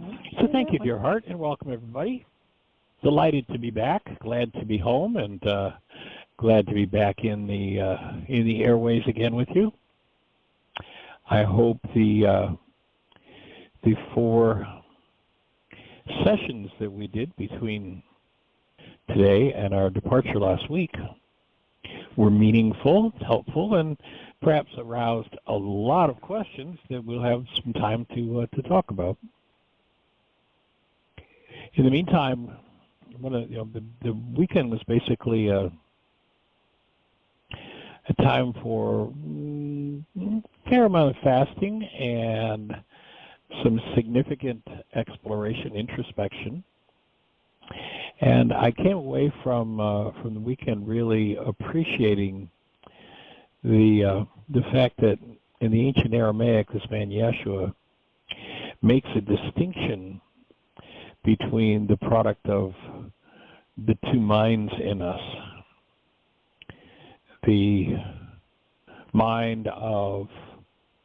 So thank you, dear heart, and welcome everybody. Delighted to be back. Glad to be home, and glad to be back in the airways again with you. I hope the 4 sessions that we did between today and our departure last week were meaningful, helpful, and perhaps aroused a lot of questions that we'll have some time to talk about. In the meantime, the weekend was basically a time for a fair amount of fasting and some significant exploration, introspection. And I came away from the weekend really appreciating the fact that in the ancient Aramaic, this man Yeshua makes a distinction between the product of the 2 minds in us, the mind of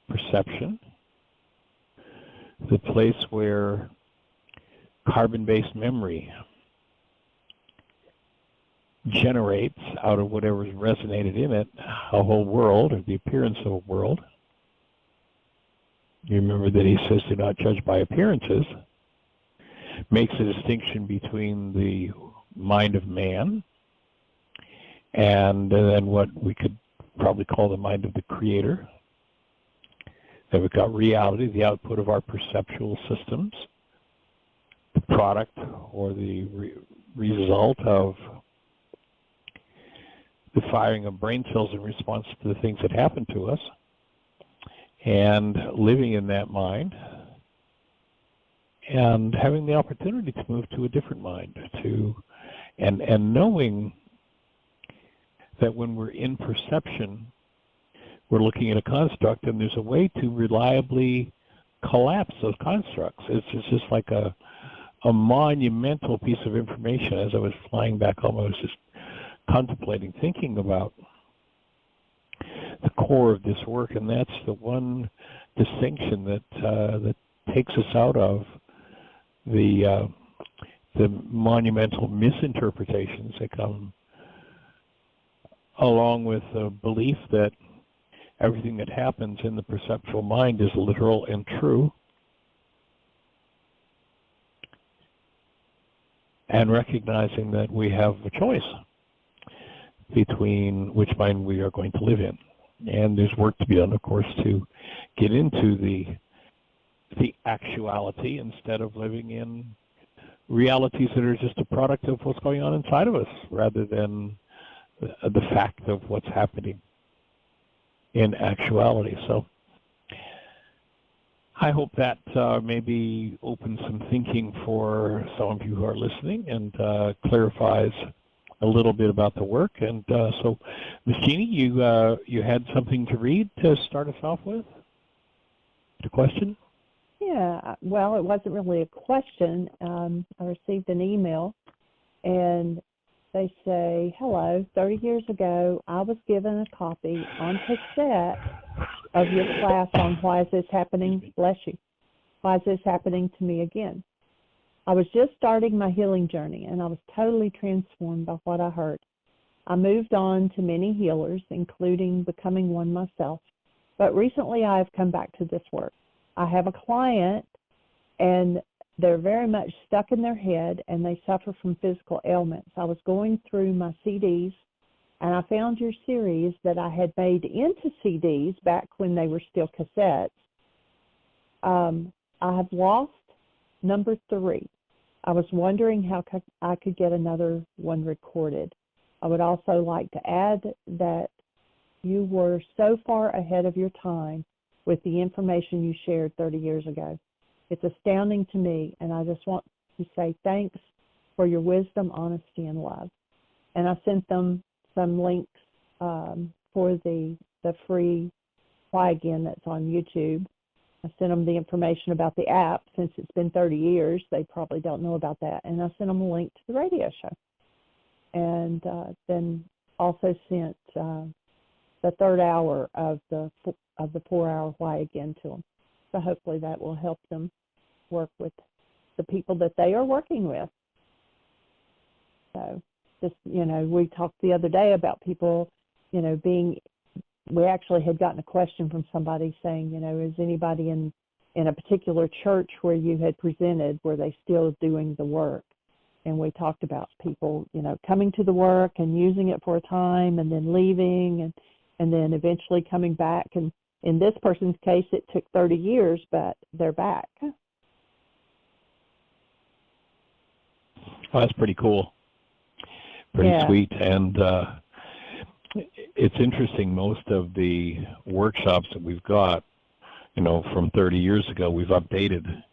perception, the place where carbon-based memory generates out of whatever's resonated in it a whole world, or the appearance of a world. You remember that he says, do not judge by appearances. Makes a distinction between the mind of man and then what we could probably call the mind of the Creator. Then we've got reality, the output of our perceptual systems, the product or the result of the firing of brain cells in response to the things that happen to us, and living in that mind and having the opportunity to move to a different mind, and knowing that when we're in perception, we're looking at a construct, and there's a way to reliably collapse those constructs. It's just like a monumental piece of information. As I was flying back home, I was just contemplating, thinking about the core of this work, and that's the one distinction that takes us out of the monumental misinterpretations that come along with the belief that everything that happens in the perceptual mind is literal and true, and recognizing that we have a choice between which mind we are going to live in. And there's work to be done, of course, to get into the actuality instead of living in realities that are just a product of what's going on inside of us rather than the fact of what's happening in actuality. So I hope that maybe opens some thinking for some of you who are listening and clarifies a little bit about the work. And so, Ms. Jeannie, you had something to read to start us off with? A question? Yeah, well, it wasn't really a question. I received an email, and they say, hello, 30 years ago, I was given a copy on cassette of your class on Why Is This Happening? Bless you. Why is this happening to me again? I was just starting my healing journey, and I was totally transformed by what I heard. I moved on to many healers, including becoming one myself, but recently I have come back to this work. I have a client, and they're very much stuck in their head, and they suffer from physical ailments. I was going through my CDs, and I found your series that I had made into CDs back when they were still cassettes. I have lost number 3. I was wondering how I could get another one recorded. I would also like to add that you were so far ahead of your time with the information you shared 30 years ago. It's astounding to me, and I just want to say thanks for your wisdom, honesty, and love. And I sent them some links for the free Why Again that's on YouTube. I sent them the information about the app. Since it's been 30 years, they probably don't know about that. And I sent them a link to the radio show. And then also sent the third hour of the 4-hour Why Again to them. So hopefully that will help them work with the people that they are working with. So just, we talked the other day about people, we actually had gotten a question from somebody saying, is anybody in a particular church where you had presented, were they still doing the work? And we talked about people, coming to the work and using it for a time and then leaving and then eventually coming back. And in this person's case, it took 30 years, but they're back. Oh, that's pretty cool. Pretty sweet. And it's interesting, most of the workshops that we've got, from 30 years ago, we've updated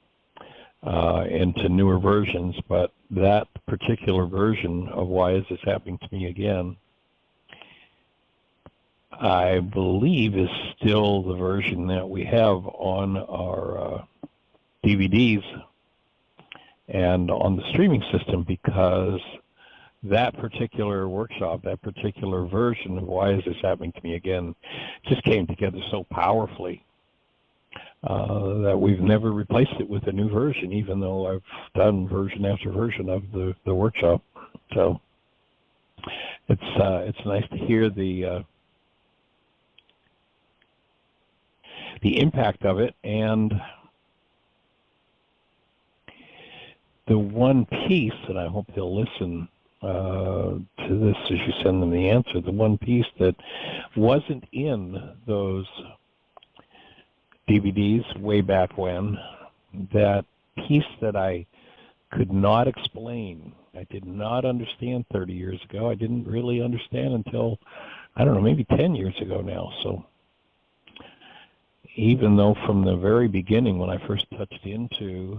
into newer versions, but that particular version of Why Is This Happening to Me Again, I believe is still the version that we have on our DVDs and on the streaming system, because that particular workshop, that particular version of Why Is This Happening to Me Again, just came together so powerfully that we've never replaced it with a new version, even though I've done version after version of the workshop. So it's nice to hear the impact of it. And the one piece, and I hope they'll listen to this as you send them the answer, the one piece that wasn't in those DVDs way back when, that piece that I could not explain, I did not understand 30 years ago. I didn't really understand until, I don't know, maybe 10 years ago now. So even though from the very beginning, when I first touched into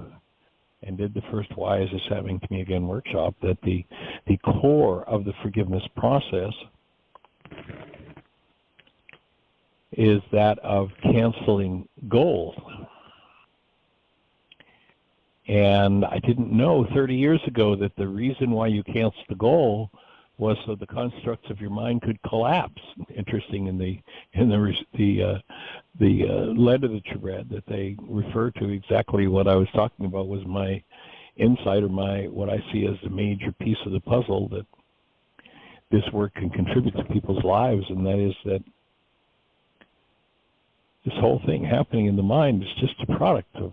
and did the first Why Is This Happening to Me Again workshop, that the core of the forgiveness process is that of canceling goals. And I didn't know 30 years ago that the reason why you cancel the goal was so the constructs of your mind could collapse. Interesting, in the letter that you read, that they refer to exactly what I was talking about was my insight, or what I see as the major piece of the puzzle that this work can contribute to people's lives, and that is that this whole thing happening in the mind is just a product of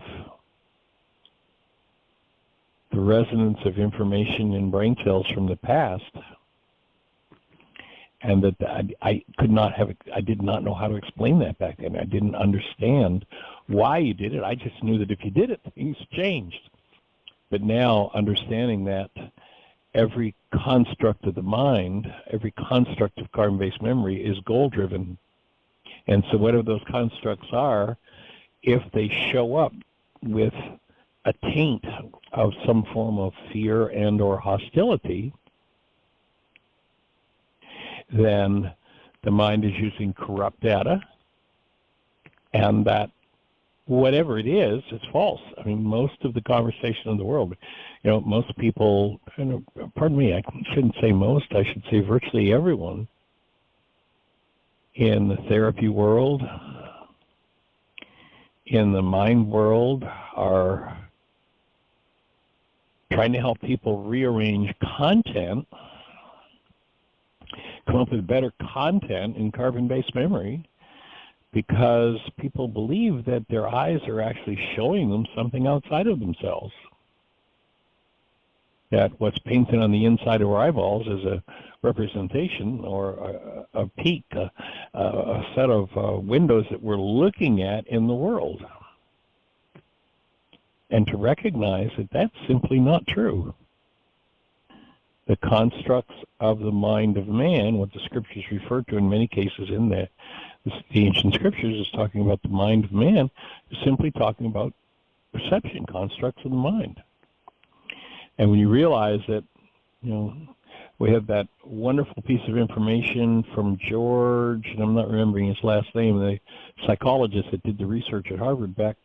the resonance of information in brain cells from the past, and that I did not know how to explain that back then. I didn't understand why you did it. I just knew that if you did it, things changed. But now, understanding that every construct of the mind, every construct of carbon-based memory is goal-driven. And so whatever those constructs are, if they show up with a taint of some form of fear and or hostility, then the mind is using corrupt data, and that whatever it is false. I mean, most of the conversation in the world, most people, pardon me, I shouldn't say most, I should say virtually everyone in the therapy world, in the mind world, are trying to help people rearrange content, come up with better content in carbon-based memory, because people believe that their eyes are actually showing them something outside of themselves. That what's painted on the inside of our eyeballs is a representation or a peak, a set of windows that we're looking at in the world. And to recognize that that's simply not true. The constructs of the mind of man, what the scriptures refer to in many cases in the ancient scriptures is talking about the mind of man, is simply talking about perception, constructs of the mind. And when you realize that, we have that wonderful piece of information from George, and I'm not remembering his last name, the psychologist that did the research at Harvard back,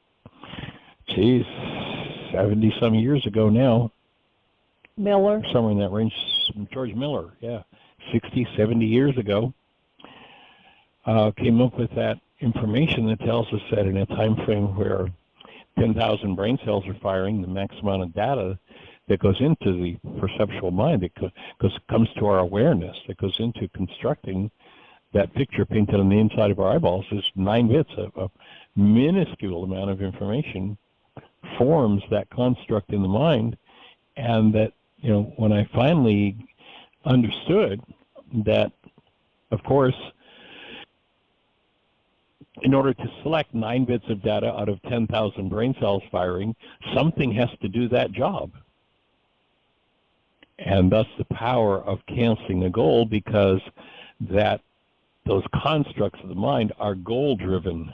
70-some years ago now. Miller. Somewhere in that range, George Miller, 60, 70 years ago, came up with that information that tells us that in a time frame where 10,000 brain cells are firing, the max amount of data that goes into the perceptual mind, it comes to our awareness, that goes into constructing that picture painted on the inside of our eyeballs is 9 bits. A minuscule amount of information forms that construct in the mind, and that, when I finally understood that, of course, in order to select 9 bits of data out of 10,000 brain cells firing, something has to do that job. And thus the power of canceling a goal, because those constructs of the mind are goal-driven.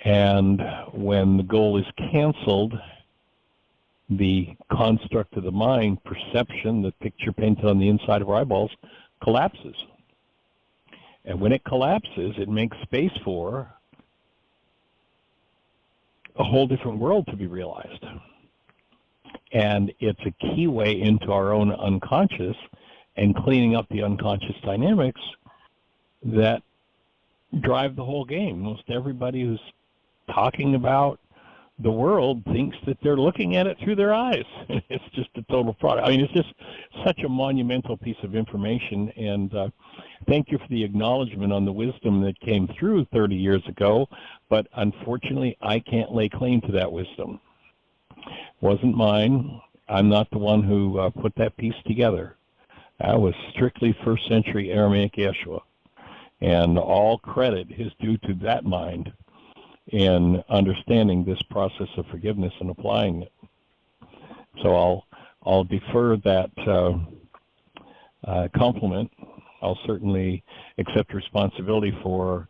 And when the goal is canceled, the construct of the mind, perception, the picture painted on the inside of our eyeballs, collapses. And when it collapses, it makes space for a whole different world to be realized. And it's a key way into our own unconscious and cleaning up the unconscious dynamics that drive the whole game. Most everybody who's talking about the world thinks that they're looking at it through their eyes. It's just a total fraud. I mean, it's just such a monumental piece of information, and thank you for the acknowledgement on the wisdom that came through 30 years ago, but unfortunately, I can't lay claim to that wisdom. Wasn't mine. I'm not the one who put that piece together. That was strictly first century Aramaic Yeshua, and all credit is due to that mind in understanding this process of forgiveness and applying it. So I'll defer that compliment. I'll certainly accept responsibility for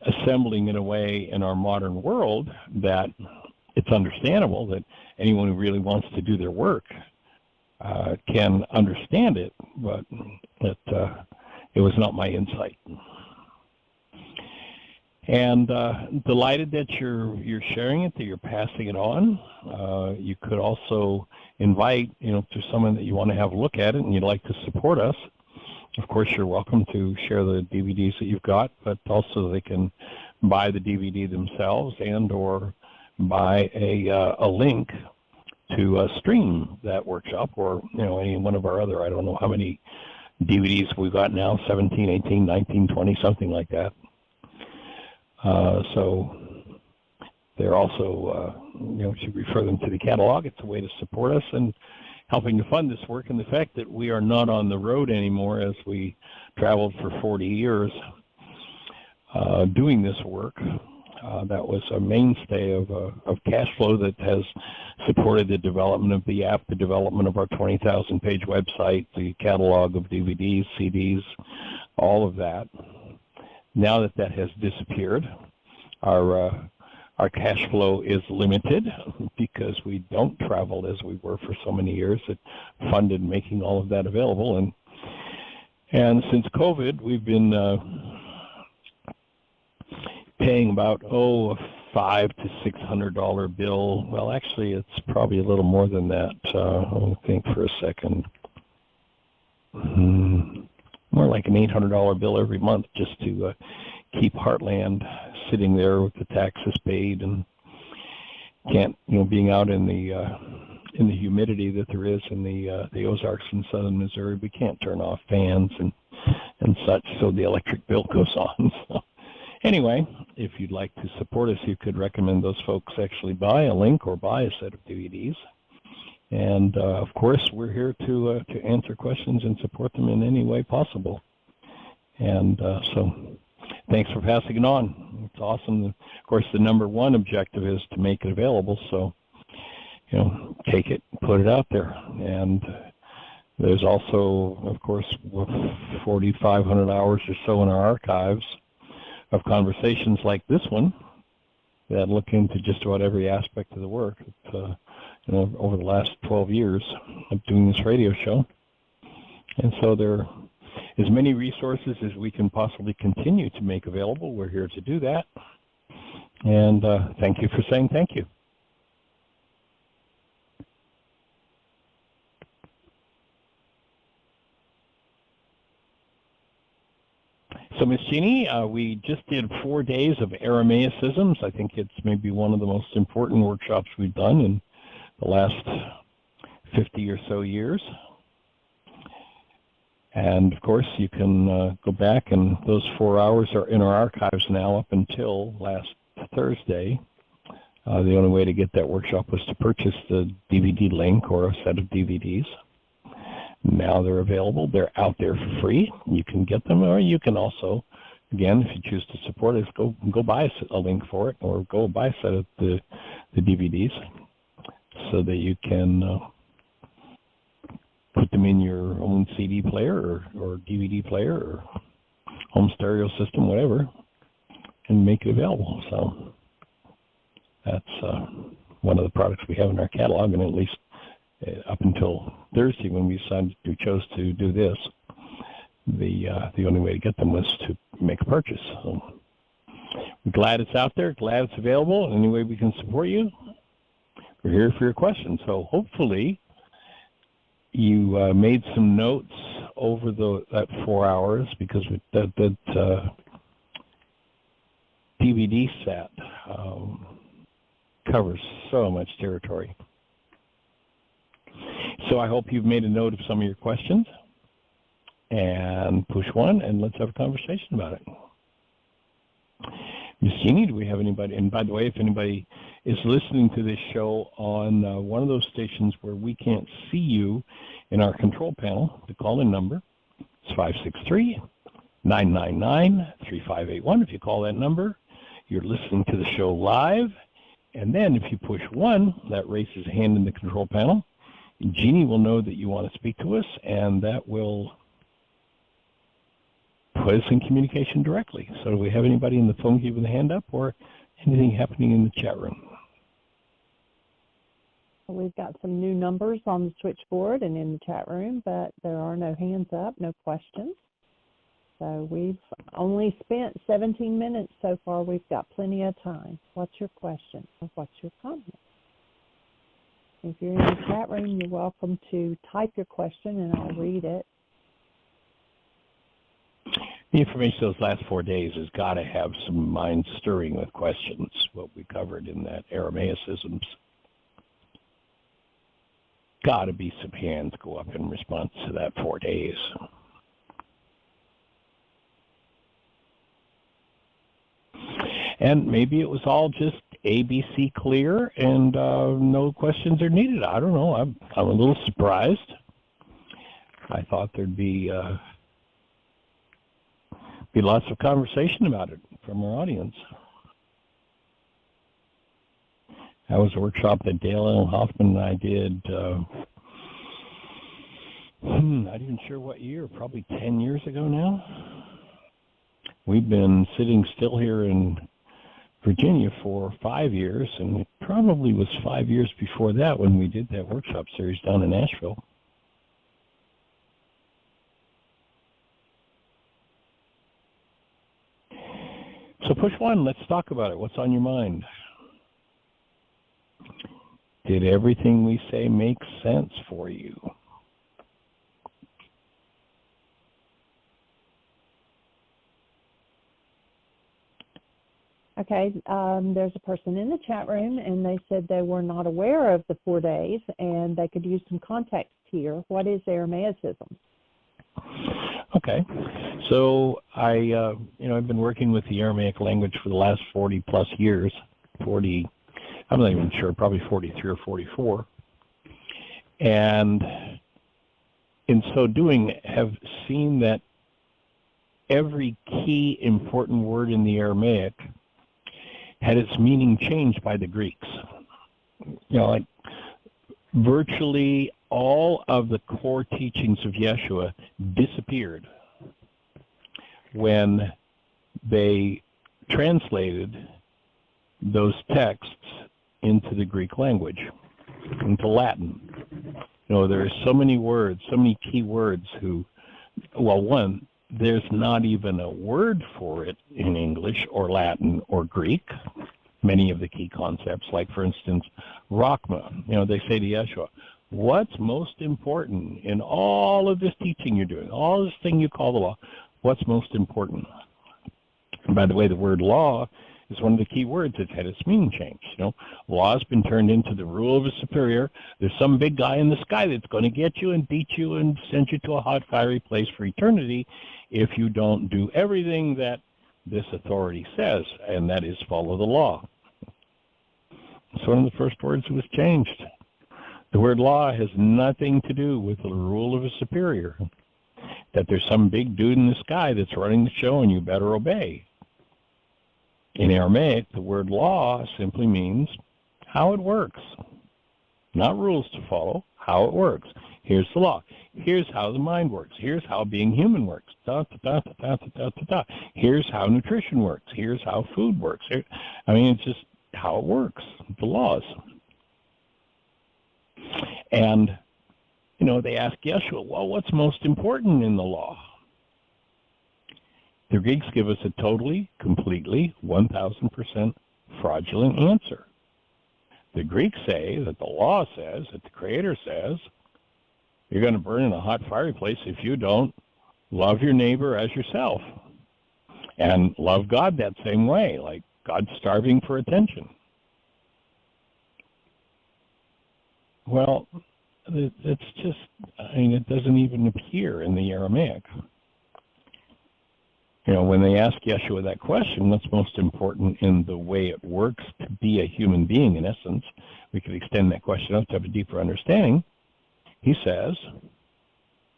assembling in a way in our modern world that it's understandable that anyone who really wants to do their work can understand it, but it was not my insight. And delighted that you're sharing it, that you're passing it on. You could also invite, to someone that you want to have a look at it and you'd like to support us. Of course, you're welcome to share the DVDs that you've got, but also they can buy the DVD themselves and or buy a link to stream that workshop, or any one of our other, I don't know how many DVDs we've got now, 17, 18, 19, 20, something like that. So they're also, should refer them to the catalog. It's a way to support us and helping to fund this work. And the fact that we are not on the road anymore, as we traveled for 40 years doing this work, that was a mainstay of cash flow that has supported the development of the app, the development of our 20,000-page website, the catalog of DVDs, CDs, all of that. Now that that has disappeared, our cash flow is limited because we don't travel as we were for so many years. It funded making all of that available, and since COVID, we've been paying about a $500 to $600 bill. Well, actually, it's probably a little more than that. Let me think for a second. More like an $800 bill every month just to keep Heartland sitting there with the taxes paid, and can't, being out in the humidity that there is in the Ozarks in southern Missouri, we can't turn off fans and such, so the electric bill goes on. So anyway, if you'd like to support us, you could recommend those folks actually buy a link or buy a set of DVDs. And, of course, we're here to answer questions and support them in any way possible. And so thanks for passing it on. It's awesome. Of course, the number one objective is to make it available. So, take it, put it out there. And there's also, of course, 4,500 hours or so in our archives of conversations like this one that look into just about every aspect of the work. Over the last 12 years of doing this radio show. And so there are as many resources as we can possibly continue to make available. We're here to do that. And thank you for saying thank you. So, Ms. Jeannie, we just did 4 days of Aramaicisms. I think it's maybe one of the most important workshops we've done in the last 50 or so years. And, of course, you can go back, and those 4 hours are in our archives now up until last Thursday. The only way to get that workshop was to purchase the DVD link or a set of DVDs. Now they're available. They're out there for free. You can get them, or you can also, again, if you choose to support us, go buy a link for it, or go buy a set of the DVDs so that you can put them in your own CD player or DVD player or home stereo system, whatever, and make it available. So that's one of the products we have in our catalog, and at least up until Thursday when we chose to do this, the only way to get them was to make a purchase. So we're glad it's out there, glad it's available, and any way we can support you, we're here for your questions. So hopefully you made some notes over that 4 hours, because that DVD set covers so much territory. So I hope you've made a note of some of your questions, and push 1, and let's have a conversation about it. Ms. Jeannie, do we have anybody? And by the way, if anybody is listening to this show on one of those stations where we can't see you in our control panel, the call-in number is 563-999-3581. If you call that number, you're listening to the show live. And then if you push 1, that raises a hand in the control panel. Jeannie will know that you want to speak to us, and that will put us in communication directly. So do we have anybody in the phone queue with a hand up, or anything happening in the chat room? We've got some new numbers on the switchboard and in the chat room, but there are no hands up, no questions. So we've only spent 17 minutes so far. We've got plenty of time. What's your question or what's your comment? If you're in the chat room, you're welcome to type your question and I'll read it. The information those last 4 days has got to have some mind stirring with questions, what we covered in that Aramaicisms. Got to be some hands go up in response to that 4 days. And maybe it was all just ABC clear and no questions are needed. I don't know. I'm a little surprised. I thought there'd be lots of conversation about it from our audience. That was a workshop that Dale and Hoffman and I did, not even sure what year, probably 10 years ago now. We've been sitting still here in Virginia for 5 years, and it probably was 5 years before that when we did that workshop series down in Nashville. So push 1, let's talk about it. What's on your mind? Did everything we say make sense for you? Okay, there's a person in the chat room, and they said they were not aware of the 4 days, and they could use some context here. What is Aramaicism? Okay, so I've been working with the Aramaic language for the last 40 plus years. 40, I'm not even sure, probably 43 or 44, and in so doing, have seen that every key important word in the Aramaic had its meaning changed by the Greeks. Like virtually all of the core teachings of Yeshua disappeared when they translated those texts into the Greek language, into Latin. There are so many words, so many key words one, there's not even a word for it in English or Latin or Greek. Many of the key concepts, like for instance, Rakhma, they say to Yeshua, what's most important in all of this teaching you're doing, all this thing you call the law, what's most important? By the way, the word law is one of the key words that's had its meaning changed. Law has been turned into the rule of a superior. There's some big guy in the sky that's going to get you and beat you and send you to a hot, fiery place for eternity if you don't do everything that this authority says, and that is follow the law. It's one of the first words that was changed. The word law has nothing to do with the rule of a superior, that there's some big dude in the sky that's running the show and you better obey. In Aramaic, the word law simply means how it works. Not rules to follow, how it works. Here's the law. Here's how the mind works. Here's how being human works. Da, da, da, da, da, da, da, da. Here's how nutrition works. Here's how food works. It's just how it works, the laws. And, they ask Yeshua, well, what's most important in the law? The Greeks give us a totally, completely, 1,000% fraudulent answer. The Greeks say that the law says, that the Creator says, you're going to burn in a hot, fiery place if you don't love your neighbor as yourself and love God that same way, like God's starving for attention. Well, it's just, it doesn't even appear in the Aramaic. When they ask Yeshua that question, what's most important in the way it works to be a human being, in essence, we could extend that question up to have a deeper understanding. He says,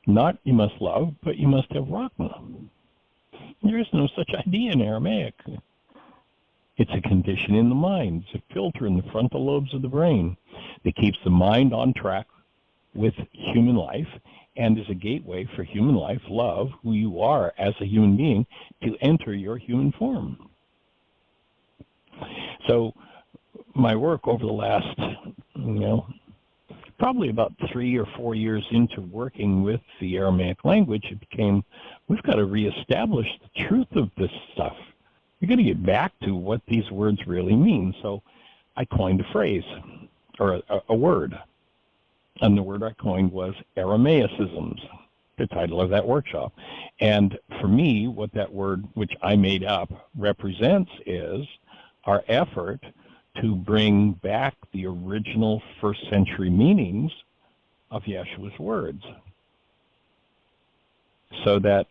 not you must love, but you must have Rakhma. There is no such idea in Aramaic. It's a condition in the mind. It's a filter in the frontal lobes of the brain that keeps the mind on track with human life and is a gateway for human life, love, who you are as a human being, to enter your human form. So my work over the last, probably about 3 or 4 years into working with the Aramaic language, it became, we've got to reestablish the truth of this stuff. We've got to get back to what these words really mean. So I coined a phrase, or a word. And the word I coined was Aramaicisms, the title of that workshop. And for me, what that word, which I made up, represents is our effort to bring back the original first century meanings of Yeshua's words. So that,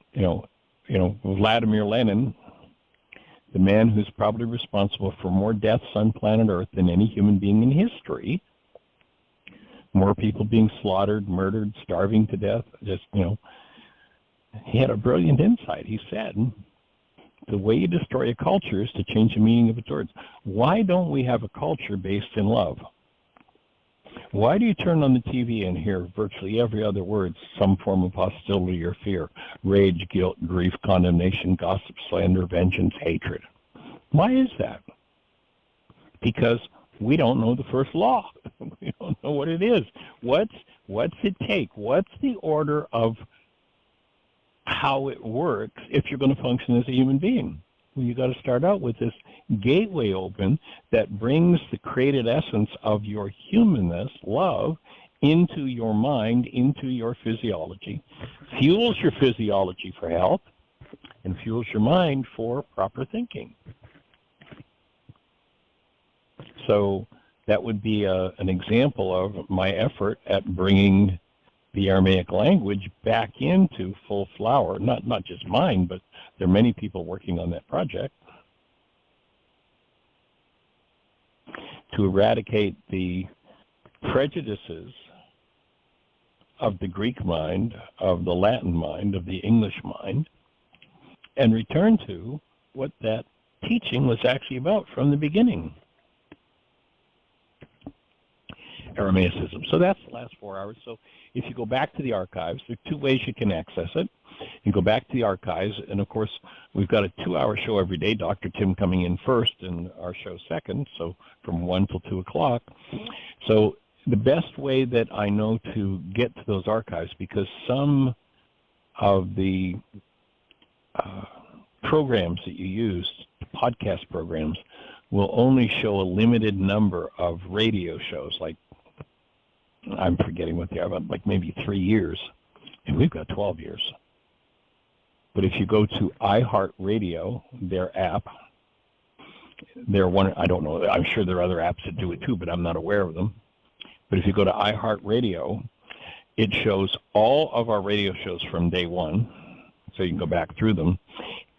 Vladimir Lenin, the man who's probably responsible for more deaths on planet Earth than any human being in history, more people being slaughtered, murdered, starving to death, he had a brilliant insight. He said, the way you destroy a culture is to change the meaning of its words. Why don't we have a culture based in love? Why do you turn on the TV and hear virtually every other word some form of hostility or fear? Rage, guilt, grief, condemnation, gossip, slander, vengeance, hatred. Why is that? Because we don't know the first law. We don't know what it is. What's it take? What's the order of how it works if you're going to function as a human being? Well, you got to start out with this gateway open that brings the created essence of your humanness, love, into your mind, into your physiology, fuels your physiology for health, and fuels your mind for proper thinking. So that would be an example of my effort at bringing the Aramaic language back into full flower, not just mine, but there are many people working on that project, to eradicate the prejudices of the Greek mind, of the Latin mind, of the English mind, and return to what that teaching was actually about from the beginning. Aramaicism. So that's the last 4 hours. So if you go back to the archives, there are 2 ways you can access it. You go back to the archives, and of course, we've got a 2-hour show every day, Dr. Tim coming in first and our show second, so from 1 till 2 o'clock. So the best way that I know to get to those archives, because some of the programs that you use, podcast programs, will only show a limited number of radio shows, like I'm forgetting what they are, but like maybe 3 years, and we've got 12 years. But if you go to iHeartRadio, their app, they're one, I don't know, I'm sure there are other apps that do it too, but I'm not aware of them. But if you go to iHeartRadio, it shows all of our radio shows from day one, so you can go back through them.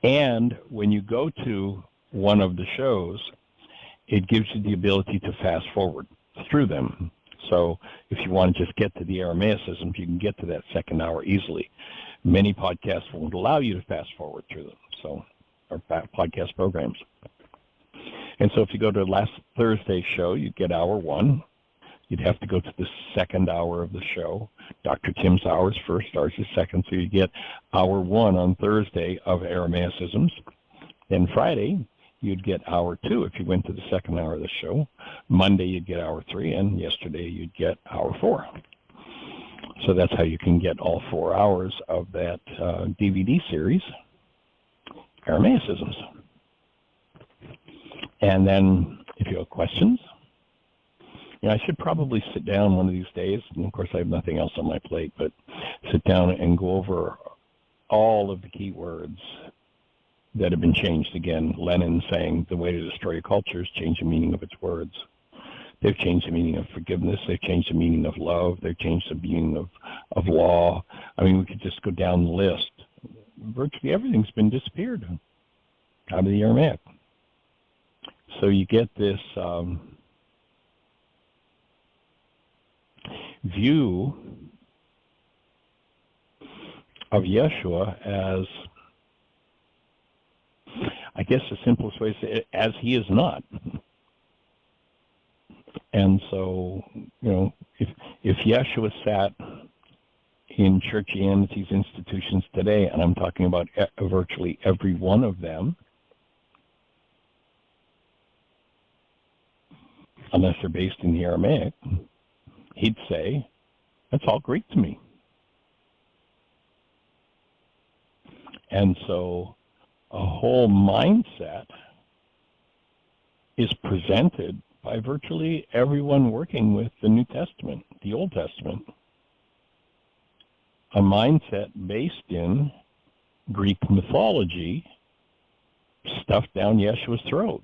And when you go to one of the shows, it gives you the ability to fast forward through them. So if you want to just get to the Aramaicisms, you can get to that second hour easily. Many podcasts won't allow you to fast forward through them, so, or podcast programs. And so if you go to last Thursday's show, you'd get hour one. You'd have to go to the second hour of the show. Dr. Tim's hours first, ours is second, so you get hour one on Thursday of Aramaicisms. Then Friday, you'd get hour two if you went to the second hour of the show. Monday, you'd get hour three, and yesterday, you'd get hour four. So that's how you can get all 4 hours of that DVD series, Aramaicisms. And then if you have questions, I should probably sit down one of these days, and of course I have nothing else on my plate, but sit down and go over all of the key words that have been changed again. Lenin saying the way to destroy your culture is change the meaning of its words. They've changed the meaning of forgiveness. They've changed the meaning of love. They've changed the meaning of law. I mean, we could just go down the list. Virtually everything's been disappeared out of the Aramaic. So you get this view of Yeshua as, I guess the simplest way to say it, as he is not. And so, if Yeshua sat in churchianity's institutions today, and I'm talking about virtually every one of them, unless they're based in the Aramaic, he'd say, that's all Greek to me. And so a whole mindset is presented by virtually everyone working with the New Testament, the Old Testament. A mindset based in Greek mythology stuffed down Yeshua's throat.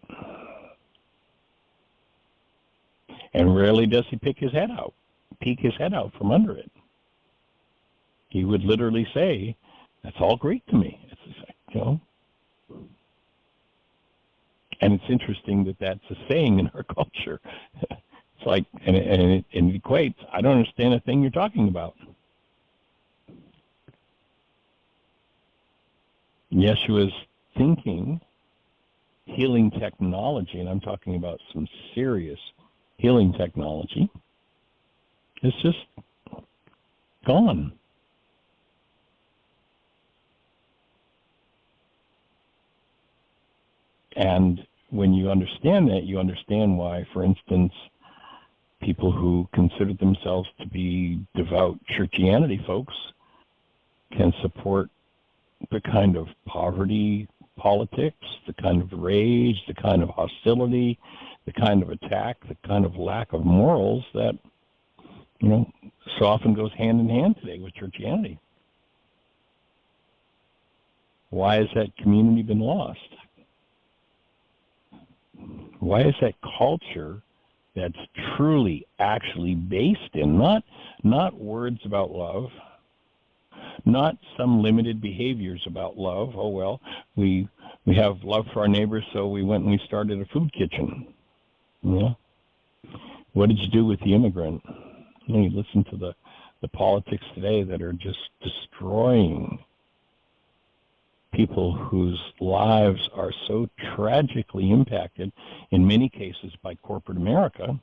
And rarely does he peek his head out from under it. He would literally say, that's all Greek to me. And it's interesting that that's a saying in our culture. It's like, and it equates, I don't understand a thing you're talking about. Yeshua's thinking, healing technology, and I'm talking about some serious healing technology, is just gone. And when you understand that, you understand why, for instance, people who consider themselves to be devout churchianity folks can support the kind of poverty politics, the kind of rage, the kind of hostility, the kind of attack, the kind of lack of morals that, so often goes hand in hand today with churchianity. Why has that community been lost? Why is that culture that's truly, actually based in, not words about love, not some limited behaviors about love. Oh, well, we have love for our neighbors, so we went and we started a food kitchen. What did you do with the immigrant? You listen to the politics today that are just destroying people whose lives are so tragically impacted, in many cases by corporate America,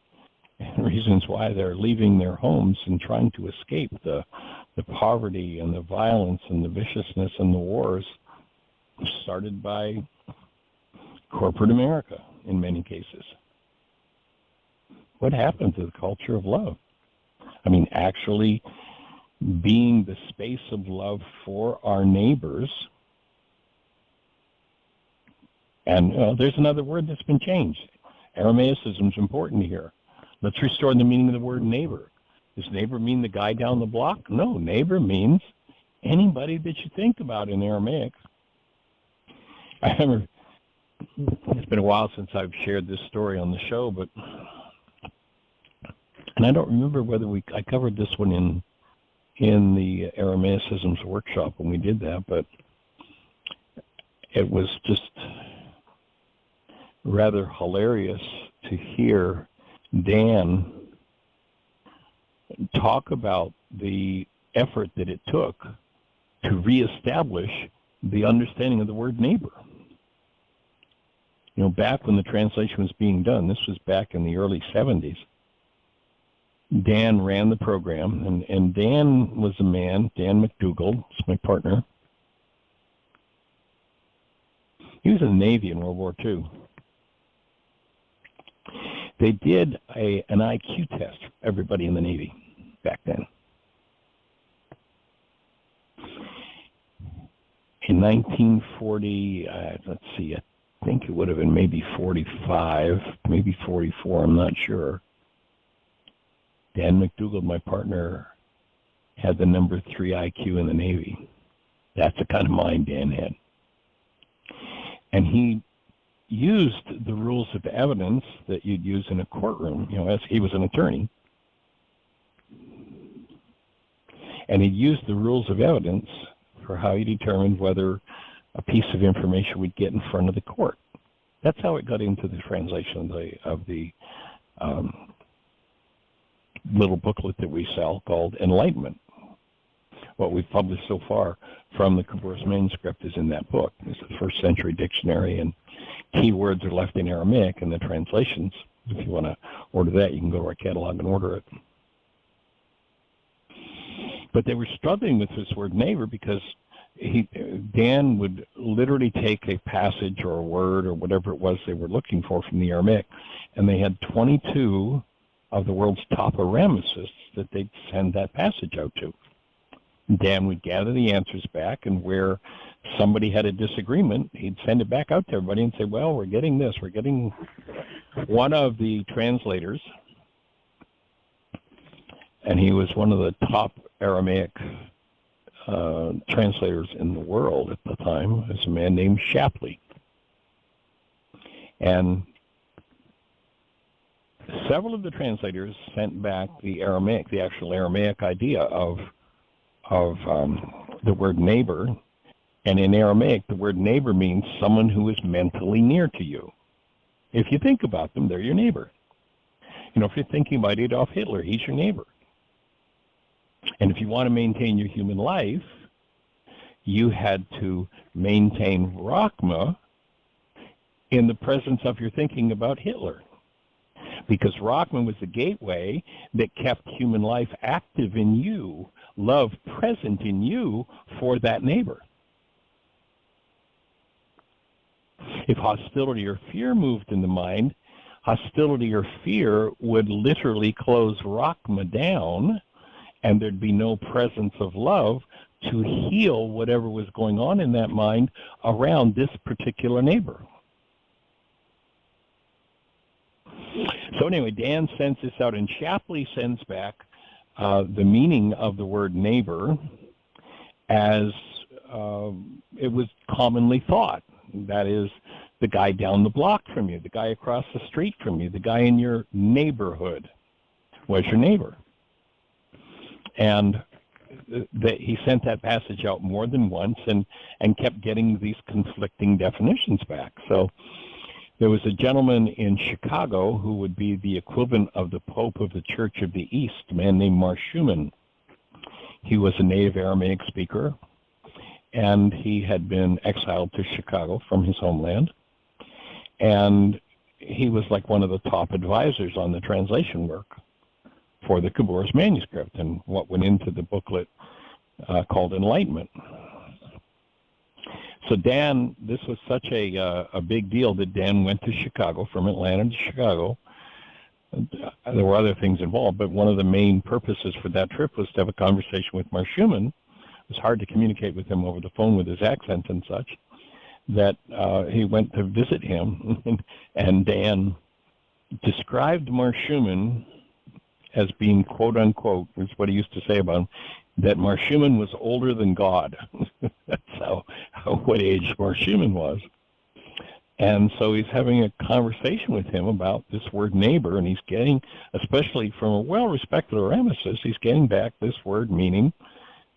and reasons why they're leaving their homes and trying to escape the poverty and the violence and the viciousness and the wars started by corporate America in many cases. What happened to the culture of love? I mean, actually being the space of love for our neighbors. And there's another word that's been changed. Aramaicism is important here. Let's restore the meaning of the word neighbor. Does neighbor mean the guy down the block? No, neighbor means anybody that you think about in Aramaic. I remember, it's been a while since I've shared this story on the show, and I don't remember whether I covered this one in the Aramaicisms workshop when we did that, but it was just rather hilarious to hear Dan talk about the effort that it took to reestablish the understanding of the word neighbor. You know, back when the translation was being done, this was back in the early 70s, Dan ran the program, and Dan was a man, Dan McDougall, is my partner. He was in the Navy in World War II. They did an IQ test for everybody in the Navy back then. In 1940, let's see, I think it would have been maybe 45, maybe 44, I'm not sure. Dan McDougall, my partner, had the number 3 IQ in the Navy. That's the kind of mind Dan had. And he used the rules of evidence that you'd use in a courtroom, you know, as he was an attorney. And he used the rules of evidence for how he determined whether a piece of information would get in front of the court. That's how it got into the translation of the little booklet that we sell called Enlightenment. What we've published so far from the Kabbalah manuscript is in that book. It's the first century dictionary, and keywords are left in Aramaic in the translations. If you want to order that, you can go to our catalog and order it. But they were struggling with this word neighbor because Dan would literally take a passage or a word or whatever it was they were looking for from the Aramaic, and they had 22 of the world's top Aramaists that they'd send that passage out to. Dan would gather the answers back, and where somebody had a disagreement, he'd send it back out to everybody and say, well, we're getting this. We're getting one of the translators, and he was one of the top Aramaic translators in the world at the time, is a man named Shapley. And several of the translators sent back the Aramaic, the actual Aramaic idea of the word neighbor. And in Aramaic, the word neighbor means someone who is mentally near to you. If you think about them, they're your neighbor. You know, if you're thinking about Adolf Hitler, he's your neighbor. And if you want to maintain your human life, you had to maintain Rakhma in the presence of your thinking about Hitler. Because Rakhma was the gateway that kept human life active in you, love present in you for that neighbor. If hostility or fear moved in the mind, hostility or fear would literally close Rakhma down, and there'd be no presence of love to heal whatever was going on in that mind around this particular neighbor. So anyway, Dan sends this out, and Shapley sends back the meaning of the word neighbor as it was commonly thought. That is, the guy down the block from you, the guy across the street from you, the guy in your neighborhood was your neighbor. And he sent that passage out more than once and kept getting these conflicting definitions back. So there was a gentleman in Chicago who would be the equivalent of the Pope of the Church of the East, a man named Marshuman. He was a native Aramaic speaker, and he had been exiled to Chicago from his homeland. And he was like one of the top advisors on the translation work for the Kabbalah manuscript and what went into the booklet called Enlightenment. So Dan, this was such a big deal that Dan went to Chicago, from Atlanta to Chicago. There were other things involved, but one of the main purposes for that trip was to have a conversation with Marshuman. It was hard to communicate with him over the phone with his accent and such, that he went to visit him, and Dan described Marshuman as being, quote unquote, is what he used to say about him, that Mar Schumann was older than God. That's what age Mar Schumann was. And so he's having a conversation with him about this word neighbor, and he's getting, especially from a well-respected Aramaic, he's getting back this word meaning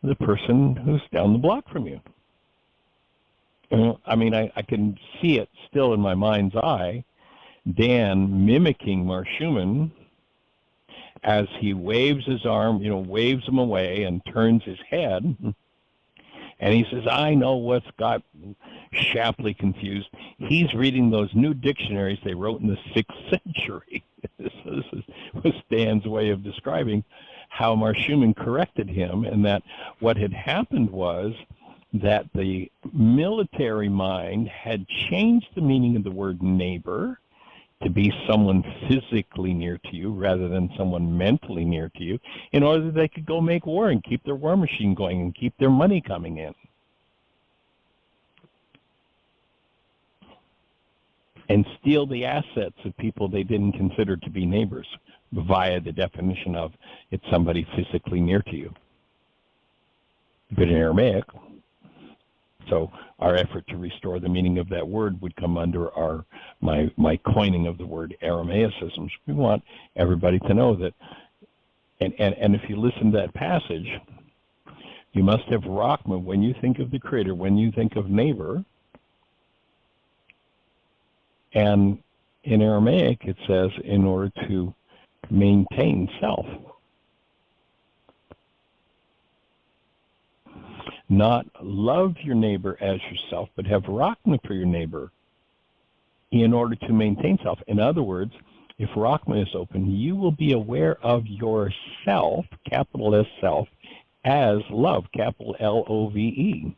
the person who's down the block from you. I mean, I can see it still in my mind's eye, Dan mimicking Mar Schumann as he waves his arm, waves him away and turns his head. And he says, I know what's got Shapley confused. He's reading those new dictionaries they wrote in the 6th century. This was Dan's way of describing how Mar Schumann corrected him, and that what had happened was that the military mind had changed the meaning of the word neighbor to be someone physically near to you rather than someone mentally near to you, in order that they could go make war and keep their war machine going and keep their money coming in. And steal the assets of people they didn't consider to be neighbors via the definition of it's somebody physically near to you. But in Aramaic, so our effort to restore the meaning of that word would come under my coining of the word Aramaicisms. We want everybody to know that, and if you listen to that passage, you must have Rakhma when you think of the Creator, when you think of neighbor. And in Aramaic it says in order to maintain self. Not love your neighbor as yourself, but have Rakhma for your neighbor in order to maintain self. In other words, if Rakhma is open, you will be aware of yourself, capital S self, as love, capital L-O-V-E.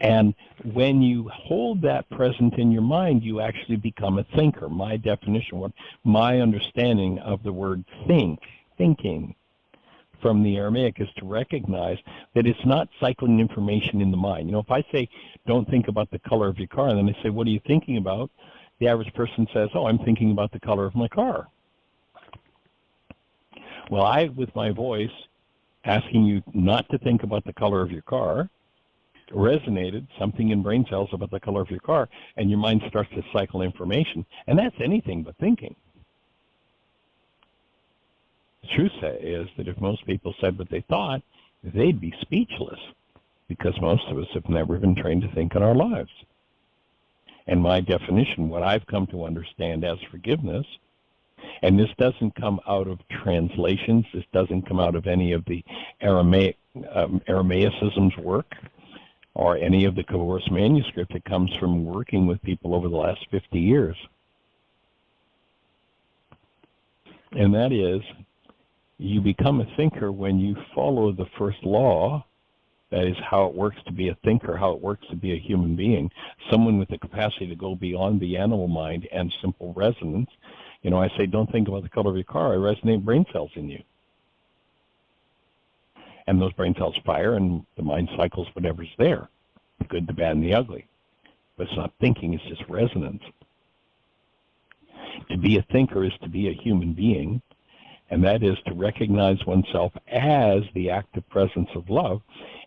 And when you hold that present in your mind, you actually become a thinker. My definition, my understanding of the word thinking, from the Aramaic is to recognize that it's not cycling information in the mind. If I say, don't think about the color of your car, and then they say, what are you thinking about? The average person says, oh, I'm thinking about the color of my car. Well, I, with my voice, asking you not to think about the color of your car, resonated something in brain cells about the color of your car, and your mind starts to cycle information. And that's anything but thinking. The truth is that if most people said what they thought, they'd be speechless, because most of us have never been trained to think in our lives. And my definition, what I've come to understand as forgiveness, and this doesn't come out of translations, this doesn't come out of any of the Aramaicisms work, or any of the Course manuscript. It comes from working with people over the last 50 years. And that is, you become a thinker when you follow the first law, that is how it works to be a thinker, how it works to be a human being, someone with the capacity to go beyond the animal mind and simple resonance. I say, don't think about the color of your car, I resonate brain cells in you. And those brain cells fire, and the mind cycles whatever's there, the good, the bad, and the ugly. But it's not thinking, it's just resonance. To be a thinker is to be a human being, and that is to recognize oneself as the active presence of love,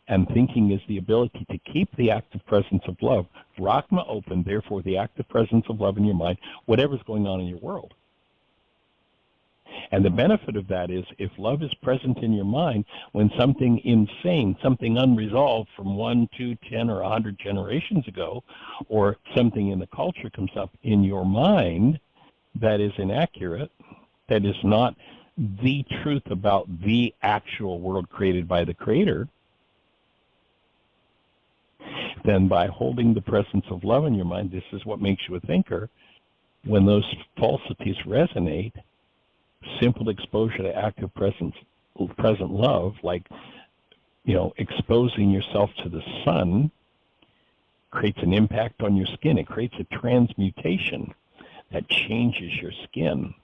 and thinking is the ability to keep the active presence of love, Rakhma open, therefore the active presence of love in your mind, whatever's going on in your world. And the benefit of that is, if love is present in your mind, when something insane, something unresolved from 1, 2, 10, or 100 generations ago, or something in the culture comes up in your mind that is inaccurate, that is not the truth about the actual world created by the Creator, then by holding the presence of love in your mind, this is what makes you a thinker. When those falsities resonate, simple exposure to active present love, like exposing yourself to the sun, creates an impact on your skin. It creates a transmutation that changes your skin.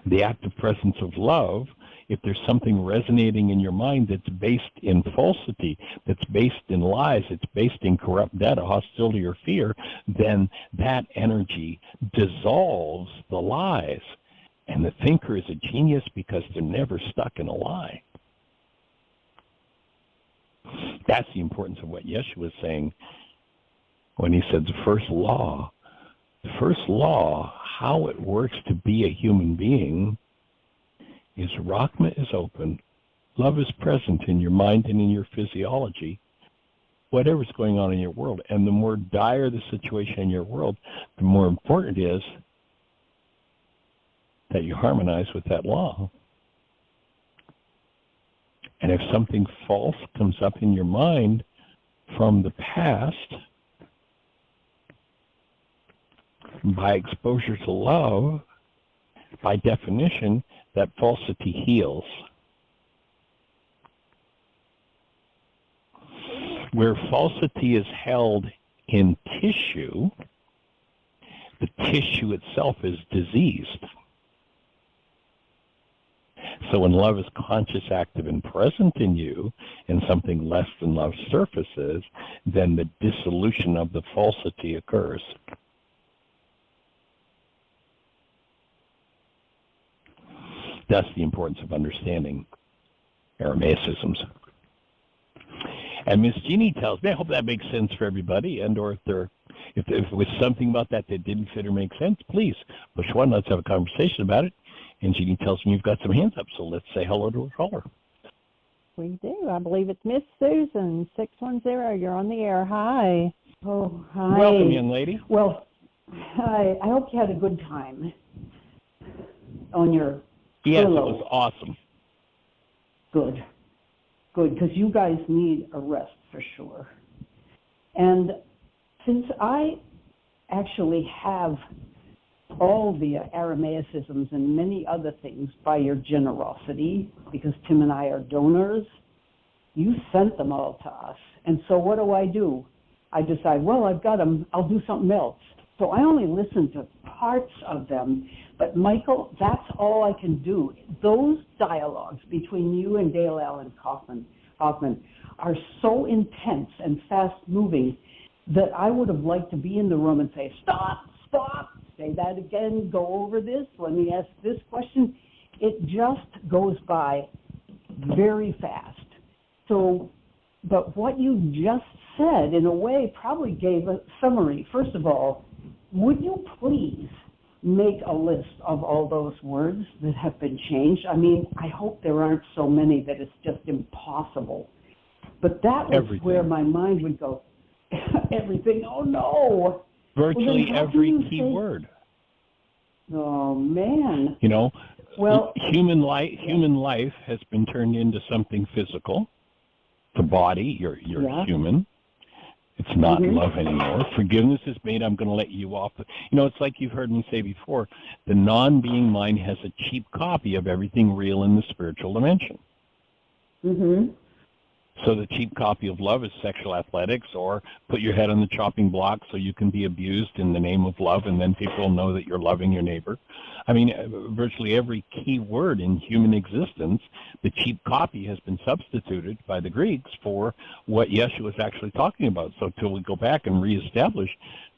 The active presence of love, if there's something resonating in your mind that's based in falsity, that's based in lies, it's based in corrupt data, hostility, or fear, then that energy dissolves the lies And the thinker is a genius because they're never stuck in a lie. That's the importance of what Yeshua was saying when he said the first law, how it works to be a human being is Rakhma is open, love is present in your mind and in your physiology, whatever's going on in your world. And the more dire the situation in your world, the more important it is that you harmonize with that law. And if something false comes up in your mind from the past, by exposure to love, by definition, that falsity heals. Where falsity is held in tissue, the tissue itself is diseased. So when love is conscious, active, and present in you, and something less than love surfaces, then the dissolution of the falsity occurs. That's the importance of understanding Aramaicisms. And Miss Jeannie tells me, I hope that makes sense for everybody, and or if there was something about that didn't fit or make sense, please push one, let's have a conversation about it. And Jeannie tells me you've got some hands up, so let's say hello to a caller. We do. I believe it's Miss Susan, 610. You're on the air. Hi. Oh, hi. Welcome, young lady. Well, hi. I hope you had a good time on your Yes, furlough. it was awesome. Good, because you guys need a rest for sure. And since I actually have all the Aramaicisms and many other things by your generosity, because Tim and I are donors, you sent them all to us. And so what do? I decide, well, I've got them, I'll do something else. So I only listen to parts of them. But Michael, that's all I can do. Those dialogues between you and Dale Allen Hoffman are so intense and fast-moving that I would have liked to be in the room and say, stop, say that again, go over this, let me ask this question. It just goes by very fast. So, but what you just said, in a way, probably gave a summary. First of all, would you please make a list of all those words that have been changed? I mean, I hope there aren't so many that it's just impossible. But that was Everything. Where my mind would go. Everything, oh no. Virtually Well, every key word. Oh, man. You know, well, human life has been turned into something physical. The body, you're human. It's not love anymore. Forgiveness is made. I'm going to let you off. You know, it's like you've heard me say before. The non-being mind has a cheap copy of everything real in the spiritual dimension. So the cheap copy of love is sexual athletics, or put your head on the chopping block so you can be abused in the name of love, and then people will know that you're loving your neighbor. I mean, virtually every key word in human existence, the cheap copy has been substituted by the Greeks for what Yeshua was actually talking about. So till we go back and reestablish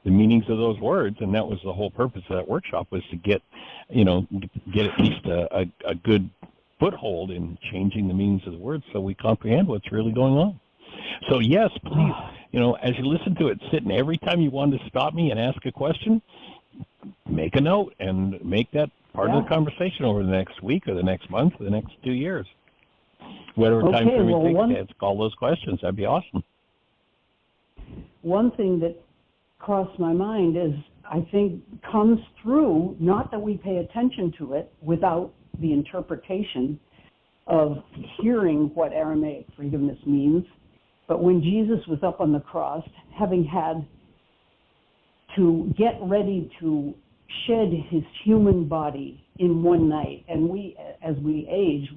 the meanings of those words, and that was the whole purpose of that workshop, was to get at least a good foothold in changing the meanings of the words so we comprehend what's really going on. So yes, please, as you listen to it, sit, and every time you want to stop me and ask a question, make a note and make that part of the conversation over the next week or the next month or the next 2 years. Whatever time frame it takes to ask all those questions, that'd be awesome. One thing that crossed my mind is, I think, comes through, not that we pay attention to it without the interpretation of hearing what Aramaic forgiveness means, but when Jesus was up on the cross, having had to get ready to shed his human body in one night, and we, as we age,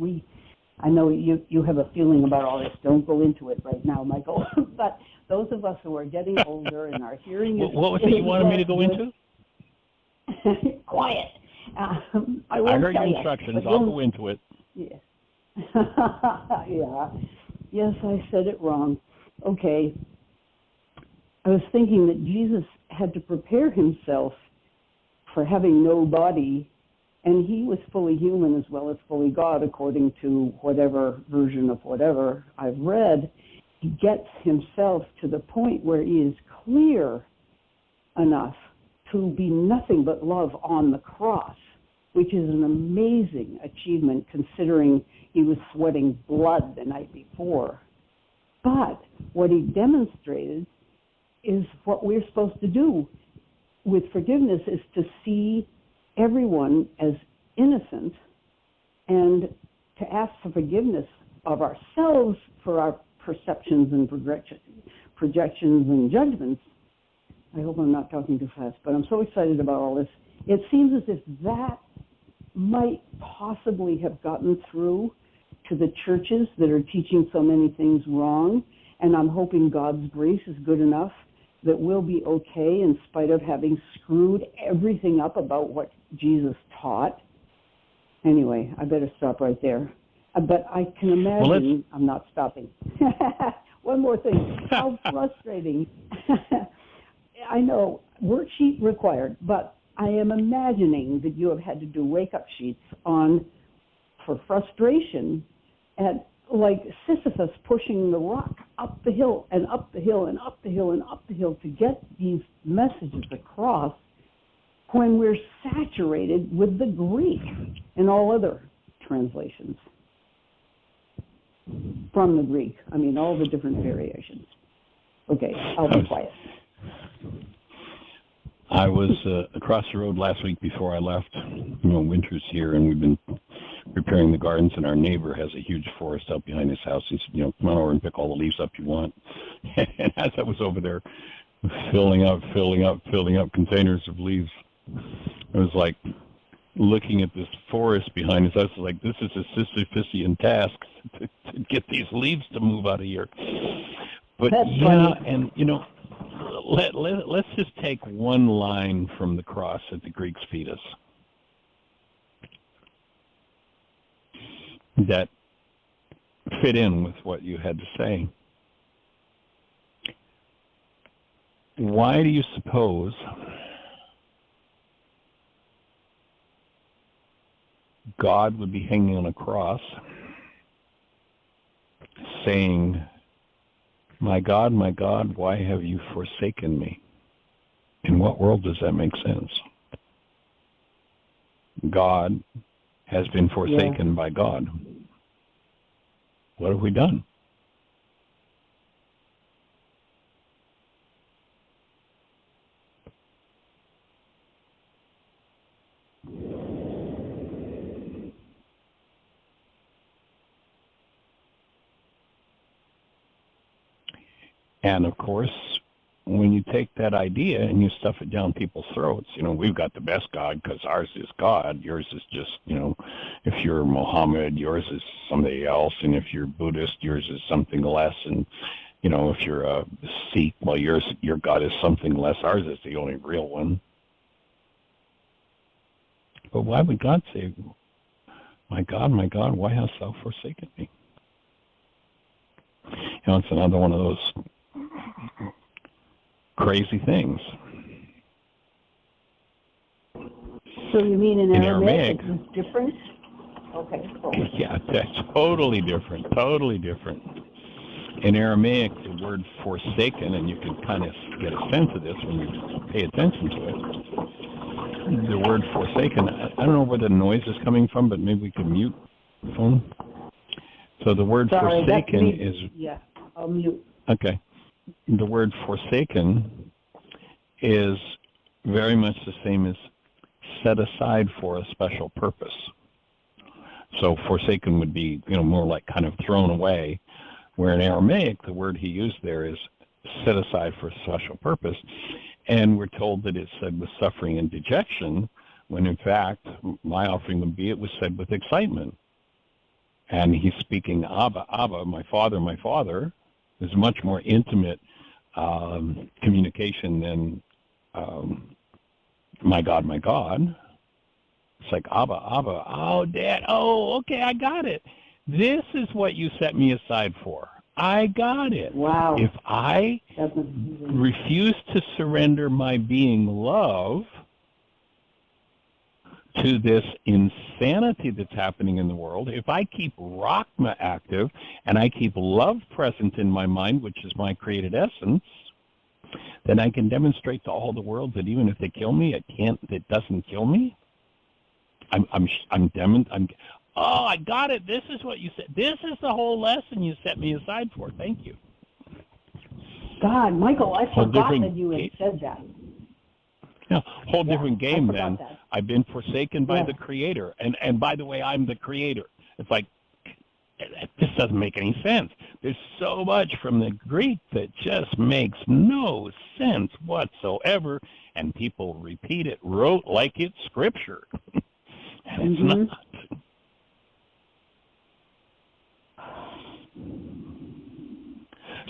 I know you have a feeling about all this. Don't go into it right now, Michael. But those of us who are getting older and our hearing is... What was it you wanted me to go into? Quiet. I heard your instructions. I'll go into it. Yeah. Yeah. Yes, I said it wrong. Okay. I was thinking that Jesus had to prepare himself for having no body And he was fully human as well as fully God, according to whatever version of whatever I've read. He gets himself to the point where he is clear enough to be nothing but love on the cross, which is an amazing achievement considering he was sweating blood the night before. But what he demonstrated is what we're supposed to do with forgiveness, is to see everyone as innocent and to ask for forgiveness of ourselves for our perceptions and projections and judgments. I hope I'm not talking too fast, but I'm so excited about all this. It seems as if that might possibly have gotten through to the churches that are teaching so many things wrong, and I'm hoping God's grace is good enough that we'll be okay in spite of having screwed everything up about what Jesus taught. Anyway, I better stop right there. But I can imagine, I'm not stopping. One more thing, how frustrating. I know, worksheet required, but I am imagining that you have had to do wake-up sheets for frustration at, like Sisyphus pushing the rock up the hill and up the hill and up the hill and up the hill to get these messages across when we're saturated with the Greek and all other translations from the Greek. I mean, all the different variations. Okay, I'll be quiet. I was across the road last week before I left. Winter's here, and we've been repairing the gardens, and our neighbor has a huge forest out behind his house. He said, come on over and pick all the leaves up you want. And as I was over there filling up containers of leaves, I was like looking at this forest behind his house. I was like, this is a Sisyphusian task to get these leaves to move out of here. But that's yeah, funny. and let's just take one line from the cross that the Greeks feed us that fit in with what you had to say. Why do you suppose God would be hanging on a cross saying, my God, why have you forsaken me? In what world does that make sense? God has been forsaken by God. What have we done? And of course, when you take that idea and you stuff it down people's throats, we've got the best God because ours is God. Yours is just, if you're Mohammed, yours is somebody else. And if you're Buddhist, yours is something less. And, if you're a Sikh, well, your God is something less. Ours is the only real one. But why would God say, my God, why hast thou forsaken me? It's another one of those crazy things. So you mean in Aramaic it's different? Okay, cool. Yeah, that's totally different. In Aramaic, the word forsaken, and you can kind of get a sense of this when you pay attention to it. The word forsaken, I don't know where the noise is coming from, but maybe we can mute the phone. So the word forsaken is... Yeah, I'll mute. Okay. The word forsaken is very much the same as set aside for a special purpose. So forsaken would be, more like kind of thrown away, where in Aramaic, the word he used there is set aside for a special purpose. And we're told that it's said with suffering and dejection, when in fact, my offering would be, it was said with excitement. And he's speaking, Abba, Abba, my Father. There's much more intimate communication than my God. It's like, Abba, Abba, oh, Dad, oh, okay, I got it. This is what you set me aside for. I got it. Wow. If I refuse to surrender my being love to this insanity that's happening in the world, if I keep Rakhma active and I keep love present in my mind, which is my created essence, then I can demonstrate to all the world that even if they kill me, it doesn't kill me. Oh, I got it. This is what you said. This is the whole lesson you set me aside for. Thank you. God, Michael, I forgot that you had said that. Yeah, whole different game then. That. I've been forsaken by the Creator. And by the way, I'm the Creator. It's like, this doesn't make any sense. There's so much from the Greek that just makes no sense whatsoever, and people repeat it like it's Scripture. And it's not.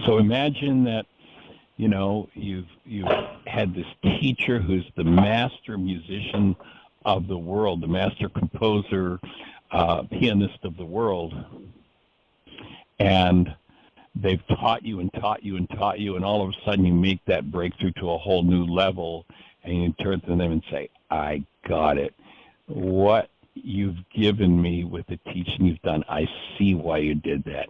So imagine that, you've had this teacher who's the master musician of the world, the master composer, pianist of the world, and they've taught you and taught you and taught you, and all of a sudden you make that breakthrough to a whole new level, and you turn to them and say, I got it. What you've given me with the teaching you've done, I see why you did that.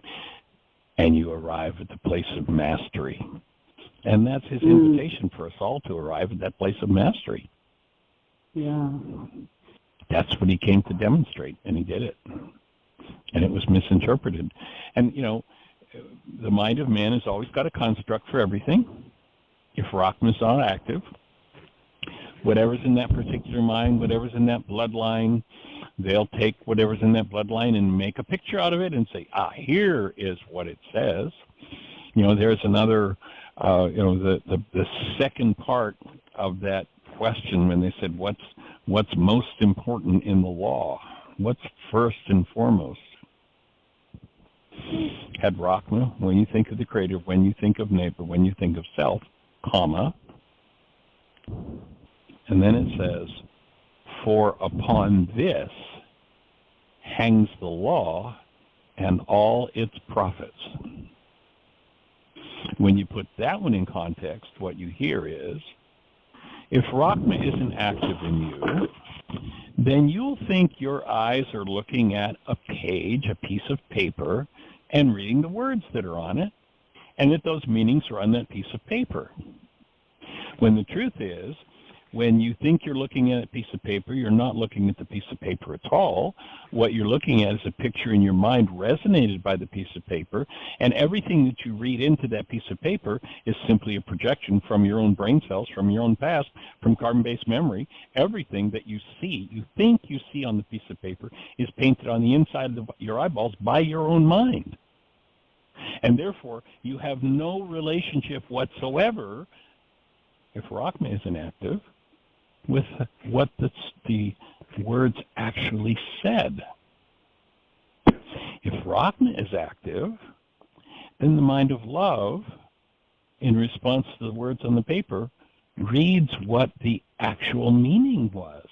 And you arrive at the place of mastery. And that's his invitation for us all, to arrive at that place of mastery. Yeah. That's what he came to demonstrate, and he did it. And it was misinterpreted. And, the mind of man has always got a construct for everything. If Rakhma is not active, whatever's in that particular mind, whatever's in that bloodline, they'll take whatever's in that bloodline and make a picture out of it and say, here is what it says. There's another, the second part of that question when they said, what's most important in the law? What's first and foremost? Had Rakhma, when you think of the Creator, when you think of neighbor, when you think of self, comma, and then it says, for upon this hangs the law and all its prophets. When you put that one in context, what you hear is, if Rakhma isn't active in you, then you'll think your eyes are looking at a page, a piece of paper, and reading the words that are on it, and that those meanings are on that piece of paper. When the truth is, when you think you're looking at a piece of paper, you're not looking at the piece of paper at all. What you're looking at is a picture in your mind resonated by the piece of paper, and everything that you read into that piece of paper is simply a projection from your own brain cells, from your own past, from carbon-based memory. Everything that you see, you think you see on the piece of paper, is painted on the inside of your eyeballs by your own mind. And therefore, you have no relationship whatsoever, if Rakhma isn't active, with what the words actually said. If Rakhma is active, then the mind of love, in response to the words on the paper, reads what the actual meaning was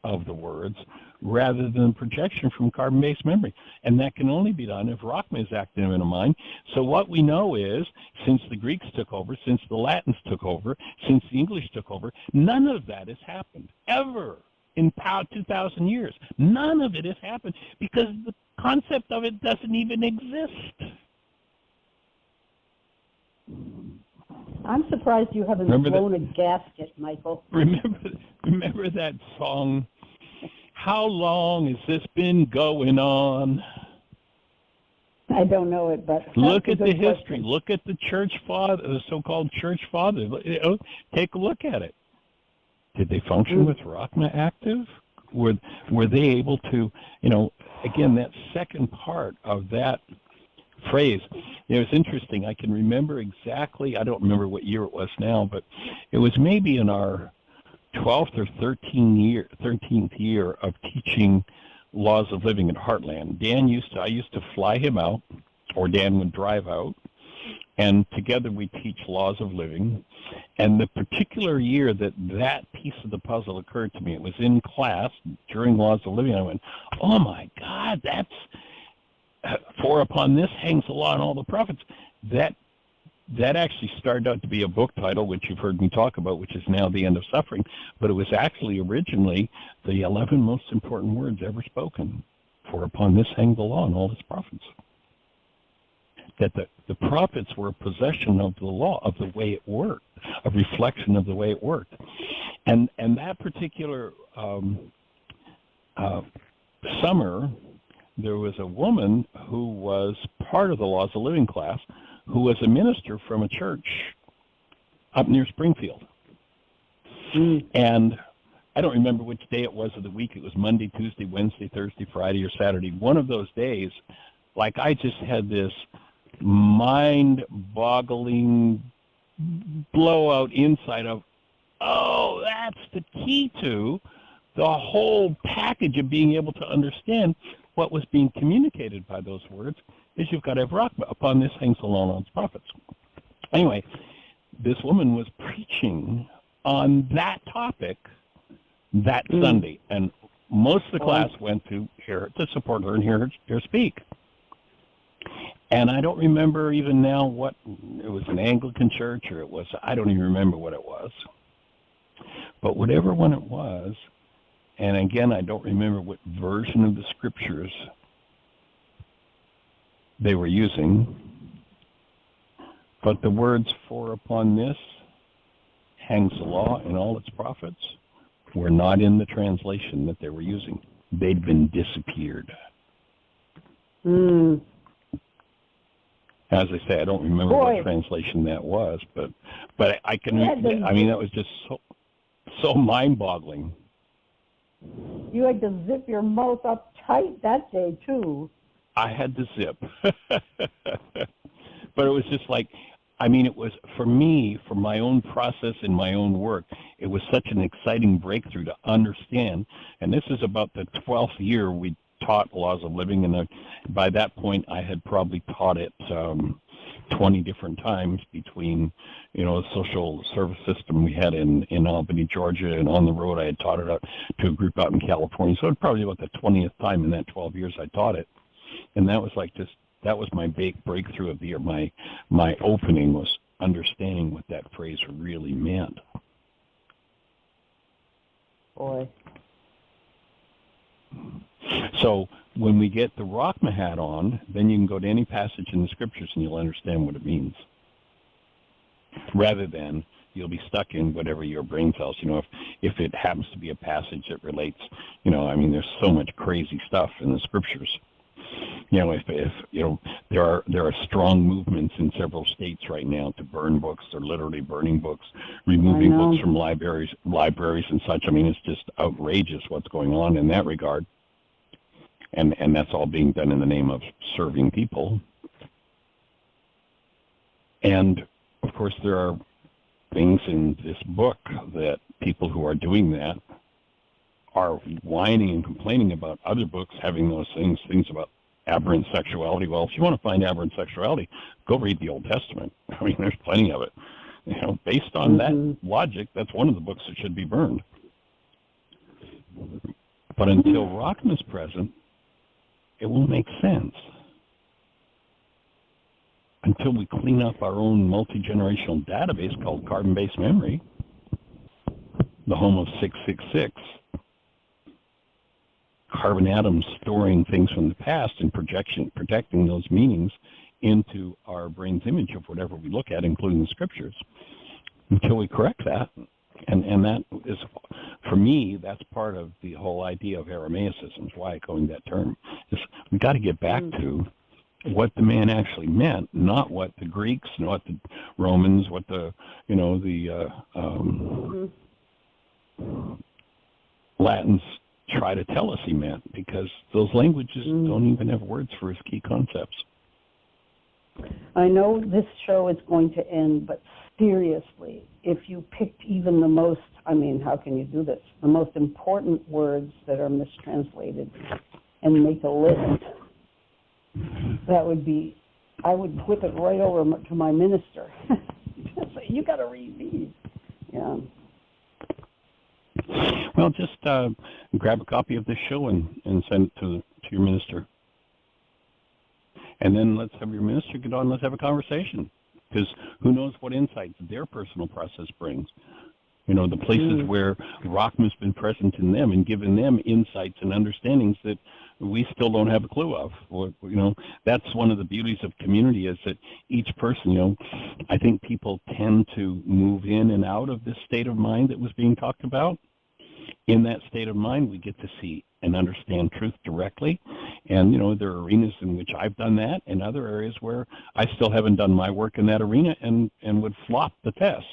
of the words, rather than projection from carbon-based memory. And that can only be done if Rakhma is active in a mind. So what we know is, since the Greeks took over, since the Latins took over, since the English took over, none of that has happened, ever, in 2,000 years. None of it has happened, because the concept of it doesn't even exist. I'm surprised you haven't blown a gasket, Michael. Remember that song, How Long Has This Been Going On? I don't know it, but look at the history. Look at the church father, the so-called church fathers. Take a look at it. Did they function with Rakhma active? Were they able to, again, that second part of that phrase, it was interesting. I can remember exactly, I don't remember what year it was now, but it was maybe in our 12th or 13th year of teaching Laws of Living at Heartland. I used to fly him out, or Dan would drive out, and together we teach Laws of Living. And the particular year that piece of the puzzle occurred to me, it was in class during Laws of Living. I went, oh my God, that's, for upon this hangs the law and all the prophets. That that actually started out to be a book title, which you've heard me talk about, which is now The End of Suffering, but it was actually originally the 11 most important words ever spoken, for upon this hang the law and all its prophets. That the prophets were a possession of the law, of the way it worked, a reflection of the way it worked. And that particular summer, there was a woman who was part of the Laws of Living class who was a minister from a church up near Springfield. And I don't remember which day it was of the week. It was Monday, Tuesday, Wednesday, Thursday, Friday, or Saturday. One of those days, like I just had this mind-boggling blowout insight of, oh, that's the key to the whole package of being able to understand what was being communicated by those words, is you've got to have Rakhma. Upon this hangs the law and all its prophets. Anyway, this woman was preaching on that topic that Sunday, and most of the class went to hear her, to support her and hear her speak. And I don't remember even now what, it was an Anglican church or it was, I don't even remember what it was. But whatever one it was, and again, I don't remember what version of the scriptures they were using, but the words "for upon this hangs the law and all its prophets" were not in the translation that they were using. They'd been disappeared. As I say, I don't remember what translation that was, but I can. I mean, that was just so mind-boggling. You had to zip your mouth up tight that day, too. I had to zip. But it was just like, I mean, it was, for me, for my own process and my own work, it was such an exciting breakthrough to understand. And this is about the 12th year we taught Laws of Living, and by that point I had probably taught it 20 different times between, the social service system we had in Albany, Georgia, and on the road I had taught it out to a group out in California. So it was probably about the 20th time in that 12 years I taught it. And that was like that was my big breakthrough of the year. My opening was understanding what that phrase really meant. Boy. So when we get the Rakhma hat on, then you can go to any passage in the scriptures and you'll understand what it means. Rather than you'll be stuck in whatever your brain tells. If it happens to be a passage that relates, there's so much crazy stuff in the scriptures. If there are strong movements in several states right now to burn books. They're literally burning books, removing books from libraries and such. I mean, it's just outrageous what's going on in that regard. And that's all being done in the name of serving people. And of course, there are things in this book that people who are doing that are whining and complaining about other books having those things about aberrant sexuality. Well, if you want to find aberrant sexuality, go read the Old Testament. I mean, there's plenty of it. Based on that logic, that's one of the books that should be burned. But until Rakhma is present, it won't make sense. Until we clean up our own multi-generational database called carbon-based memory, the home of 666, carbon atoms storing things from the past and projecting those meanings into our brain's image of whatever we look at, including the scriptures. Until we correct that, and that is, for me, that's part of the whole idea of Aramaicisms, why I coined that term, is we've got to get back to what the man actually meant, not what the Greeks, not what the Romans, what the Latins try to tell us he meant, because those languages don't even have words for his key concepts. I know this show is going to end, but seriously, if you picked even the most, how can you do this? The most important words that are mistranslated and make a list, that would be, I would flip it right over to my minister. Say, you got to read these. Yeah. Well, just grab a copy of this show and send it to your minister. And then let's have your minister get on, let's have a conversation. because who knows what insights their personal process brings. You know, the places where Rakhma's been present in them and given them insights and understandings that we still don't have a clue of. Or, you know, that's one of the beauties of community, is that each person, you know, I think people tend to move in and out of this state of mind that was being talked about. In that state of mind, we get to see and understand truth directly. And, you know, there are arenas in which I've done that, and other areas where I still haven't done my work in that arena and would flop the test.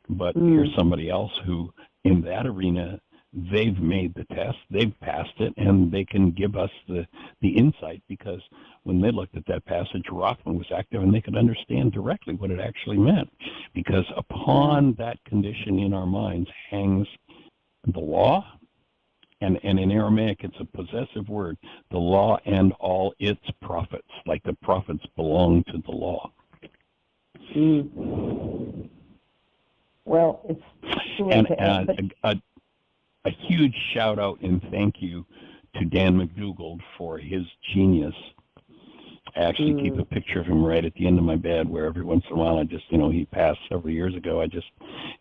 But here's somebody else who, in that arena, they've made the test, they've passed it, and they can give us the insight, because when they looked at that passage, Hoffman was active, and they could understand directly what it actually meant. Because upon that condition in our minds hangs the law, and in Aramaic it's a possessive word, the law and all its prophets, like the prophets belong to the law. Well, it's sure and a huge shout out and thank you to Dan McDougald for his genius. I actually keep a picture of him right at the end of my bed, where every once in a while I just, you know, he passed several years ago, I just,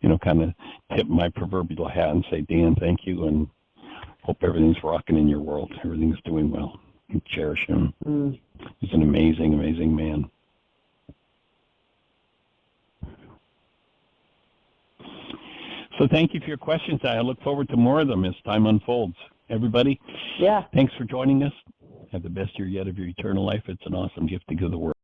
you know, kind of tip my proverbial hat and say, Dan, thank you, and hope everything's rocking in your world. Everything's doing well. And cherish him. He's an amazing, amazing man. So thank you for your questions. I look forward to more of them as time unfolds. Everybody, thanks for joining us. Have the best year yet of your eternal life. It's an awesome gift to give the world.